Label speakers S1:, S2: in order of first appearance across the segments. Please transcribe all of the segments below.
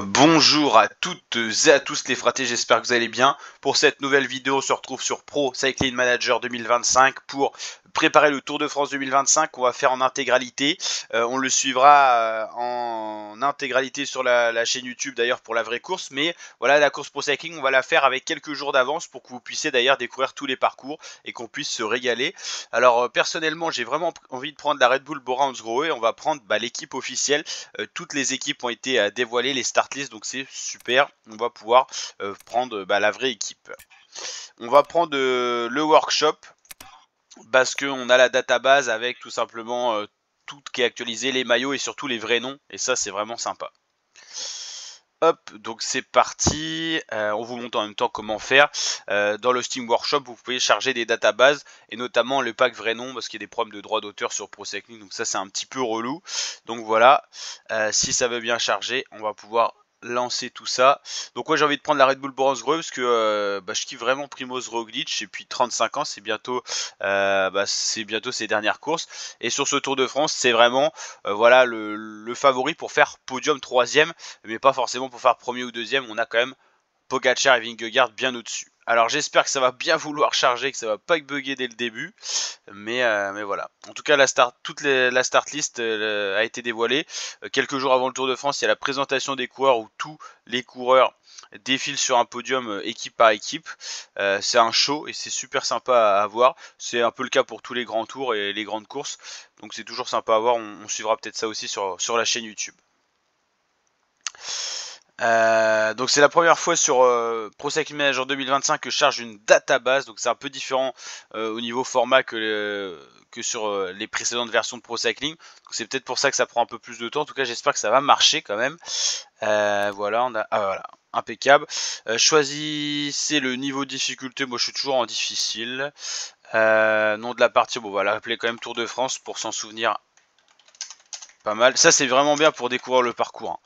S1: Bonjour à toutes et à tous les fratés, j'espère que vous allez bien. Pour cette nouvelle vidéo, on se retrouve sur Pro Cycling Manager 2025 pour préparer le Tour de France 2025 qu'on va faire en intégralité. On le suivra en intégralité sur la chaîne YouTube d'ailleurs pour la vraie course. Mais voilà, la course Pro Cycling, on va la faire avec quelques jours d'avance pour que vous puissiez d'ailleurs découvrir tous les parcours et qu'on puisse se régaler. Alors personnellement, j'ai vraiment envie de prendre la Red Bull Bora Hansgrohe et on va prendre l'équipe officielle. Toutes les équipes ont été dévoilées, les start list, donc c'est super. On va pouvoir prendre la vraie équipe. On va prendre le workshop parce qu'on a la database avec tout simplement tout qui est actualisé, les maillots et surtout les vrais noms. Et ça, c'est vraiment sympa. Hop, donc c'est parti. On vous montre en même temps comment faire. Dans le Steam Workshop, vous pouvez charger des databases et notamment le pack vrai nom parce qu'il y a des problèmes de droits d'auteur sur Pro Cycling. Donc ça, c'est un petit peu relou. Donc voilà, si ça veut bien charger, on va pouvoir lancer tout ça. Donc moi j'ai envie de prendre la Red Bull Bora Hansgrohe parce que je kiffe vraiment Primoz Roglic et puis 35 ans c'est bientôt ses dernières courses et sur ce Tour de France c'est vraiment voilà le favori pour faire podium troisième mais pas forcément pour faire premier ou deuxième. On a quand même Pogacar et Vingegaard bien au-dessus. Alors j'espère que ça va bien vouloir charger, que ça va pas bugger dès le début, mais voilà. En tout cas la start list a été dévoilée quelques jours avant le Tour de France. Il y a la présentation des coureurs où tous les coureurs défilent sur un podium équipe par équipe. C'est un show et c'est super sympa à voir. C'est un peu le cas pour tous les grands tours et les grandes courses, donc c'est toujours sympa à voir. On suivra peut-être ça aussi sur la chaîne YouTube. Donc c'est la première fois sur Pro Cycling Manager 2025 que je charge une database, donc c'est un peu différent au niveau format que sur les précédentes versions de Pro Cycling. Donc c'est peut-être pour ça que ça prend un peu plus de temps. En tout cas j'espère que ça va marcher quand même. Voilà, voilà, impeccable. Choisissez le niveau de difficulté. Moi je suis toujours en difficile. Nom de la partie, bon voilà, appeler quand même Tour de France pour s'en souvenir. Pas mal. Ça c'est vraiment bien pour découvrir le parcours.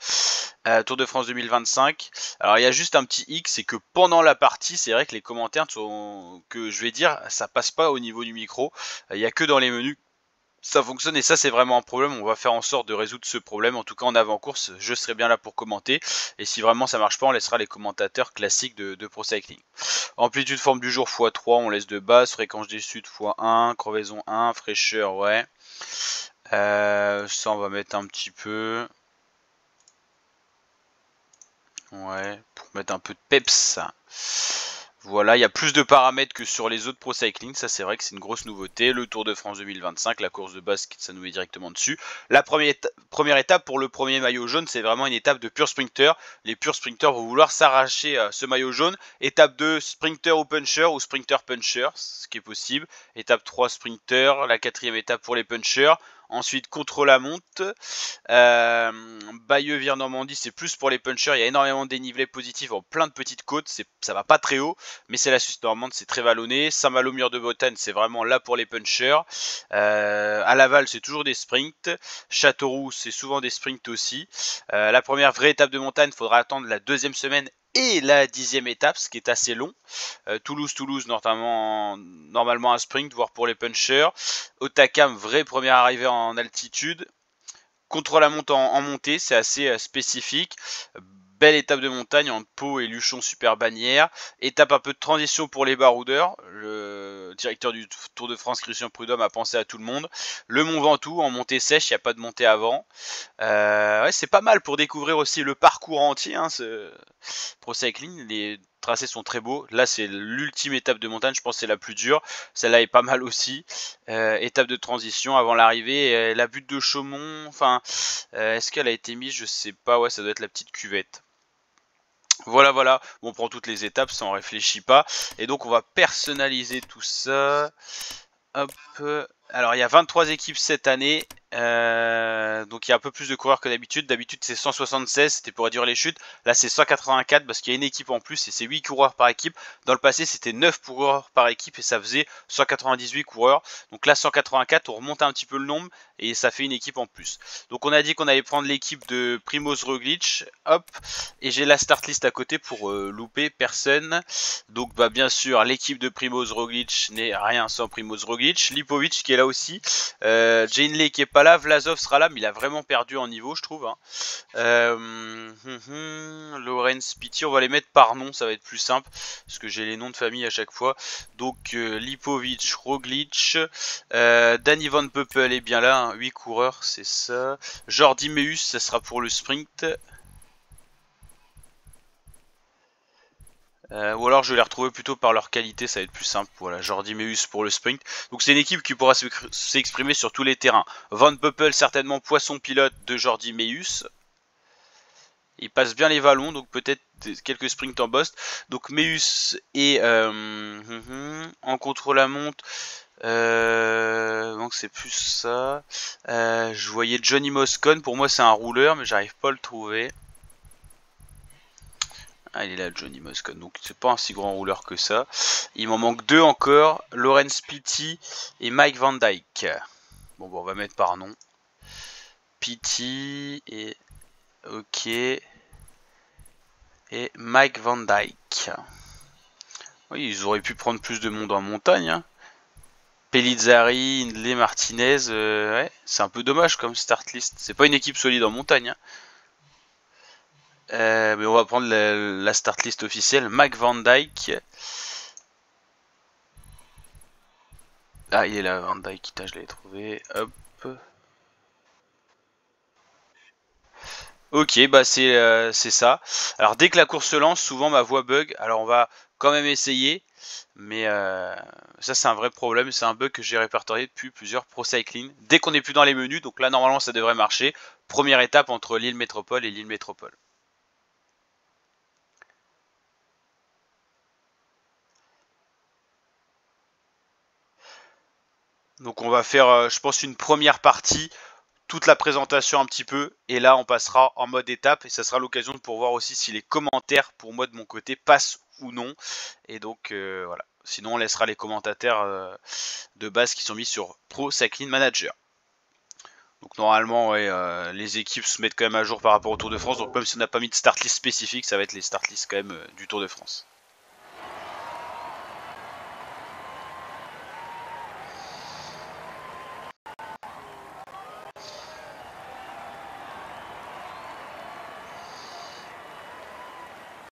S1: Tour de France 2025. Alors il y a juste un petit hic, c'est que pendant la partie, c'est vrai que les commentaires que je vais dire, ça passe pas au niveau du micro. Il n'y a que dans les menus ça fonctionne et ça c'est vraiment un problème. On va faire en sorte de résoudre ce problème. En tout cas en avant-course, je serai bien là pour commenter. Et si vraiment ça marche pas, on laissera les commentateurs classiques de Pro Cycling. Amplitude forme du jour x3, on laisse de base. Fréquence des suds x1, crevaison 1, fraîcheur, ouais. Ça on va mettre un petit peu. Ouais, pour mettre un peu de peps. Voilà, il y a plus de paramètres que sur les autres Pro Cycling, ça c'est vrai que c'est une grosse nouveauté. Le Tour de France 2025, la course de base, ça nous met directement dessus. La première étape pour le premier maillot jaune, c'est vraiment une étape de pur sprinter. Les purs sprinters vont vouloir s'arracher ce maillot jaune. Étape 2, sprinter ou puncher, ou sprinter puncher, ce qui est possible. Étape 3, sprinter, la quatrième étape pour les punchers. Ensuite, contre la monte. Bayeux-Vire-Normandie, c'est plus pour les punchers. Il y a énormément de dénivelé positif en plein de petites côtes. Ça va pas très haut, mais c'est la Suisse normande, c'est très vallonné. Saint-Malo-Mur de Bretagne, c'est vraiment là pour les punchers. À Laval, c'est toujours des sprints. Châteauroux, c'est souvent des sprints aussi. La première vraie étape de montagne, il faudra attendre la deuxième semaine et la 10e étape, ce qui est assez long. Toulouse, normalement un sprint, voire pour les punchers. Otakam, vraie première arrivée en altitude. Contre la monte en montée, c'est assez spécifique. Belle étape de montagne entre Pau et Luchon super bannière. Étape un peu de transition pour les baroudeurs. Le directeur du Tour de France, Christian Prudhomme, a pensé à tout le monde. Le Mont Ventoux en montée sèche, il n'y a pas de montée avant. Ouais, c'est pas mal pour découvrir aussi le parcours entier, hein, ce Pro Cycling. Les tracés sont très beaux. Là, c'est l'ultime étape de montagne, je pense que c'est la plus dure. Celle-là est pas mal aussi. Étape de transition avant l'arrivée. La butte de Chaumont, enfin, est-ce qu'elle a été mise? Je sais pas, ouais, ça doit être la petite cuvette. Voilà, voilà, on prend toutes les étapes, ça on réfléchit pas. Et donc on va personnaliser tout ça. Hop. Alors il y a 23 équipes cette année. Donc il y a un peu plus de coureurs que d'habitude. D'habitude c'est 176, c'était pour réduire les chutes. Là c'est 184 parce qu'il y a une équipe en plus et c'est 8 coureurs par équipe. Dans le passé c'était 9 coureurs par équipe et ça faisait 198 coureurs. Donc là 184, on remonte un petit peu le nombre et ça fait une équipe en plus. Donc on a dit qu'on allait prendre l'équipe de Primoz Roglic. Hop. Et j'ai la start list à côté pour louper personne. Donc bien sûr l'équipe de Primoz Roglic n'est rien sans Primoz Roglic. Lipovic qui est là aussi. Janeley qui est pas là. Vlasov sera là mais il a vraiment perdu en niveau je trouve. Hein. Lorenz Pitti, on va les mettre par nom, ça va être plus simple, parce que j'ai les noms de famille à chaque fois. Donc Lipovic, Roglic, Danny Van Poppel est bien là, hein, 8 coureurs, c'est ça. Jordi Meus, ça sera pour le sprint. Ou alors je vais les retrouver plutôt par leur qualité, ça va être plus simple. Voilà, Jordi Meus pour le sprint. Donc c'est une équipe qui pourra s'exprimer sur tous les terrains. Van Poppel certainement poisson pilote de Jordi Meus. Il passe bien les vallons, donc peut-être quelques sprints en boss. Donc Meus et en contre-la-montre. Donc c'est plus ça. Je voyais Johnny Moscon. Pour moi c'est un rouleur, mais j'arrive pas à le trouver. Ah, il est là, Johnny Moscon. Donc c'est pas un si grand rouleur que ça. Il m'en manque deux encore. Lorenz Pitti et Mike Van Dyke. Bon, on va mettre par nom. Pitti et... Ok. Et Mike Van Dyke. Oui, ils auraient pu prendre plus de monde en montagne. Hein. Pellizzari, Hindley, Martinez. Ouais, c'est un peu dommage comme start list. C'est pas une équipe solide en montagne. Hein. Mais on va prendre la start list officielle. Mike Van Dyke. Ah, il est là, Van Dyke. Je l'ai trouvé. Hop. Ok, bah c'est ça. Alors dès que la course se lance, souvent ma voix bug. Alors on va quand même essayer. Mais ça c'est un vrai problème. C'est un bug que j'ai répertorié depuis plusieurs Pro Cycling. Dès qu'on n'est plus dans les menus, donc là normalement ça devrait marcher. Première étape entre Lille Métropole et Lille Métropole. Donc on va faire, je pense, une première partie, toute la présentation un petit peu, et là on passera en mode étape, et ça sera l'occasion pour voir aussi si les commentaires, pour moi de mon côté, passent ou non. Et donc voilà. Sinon on laissera les commentateurs de base qui sont mis sur Pro Cycling Manager. Donc normalement ouais, les équipes se mettent quand même à jour par rapport au Tour de France, donc même si on n'a pas mis de start list spécifique, ça va être les start list quand même du Tour de France.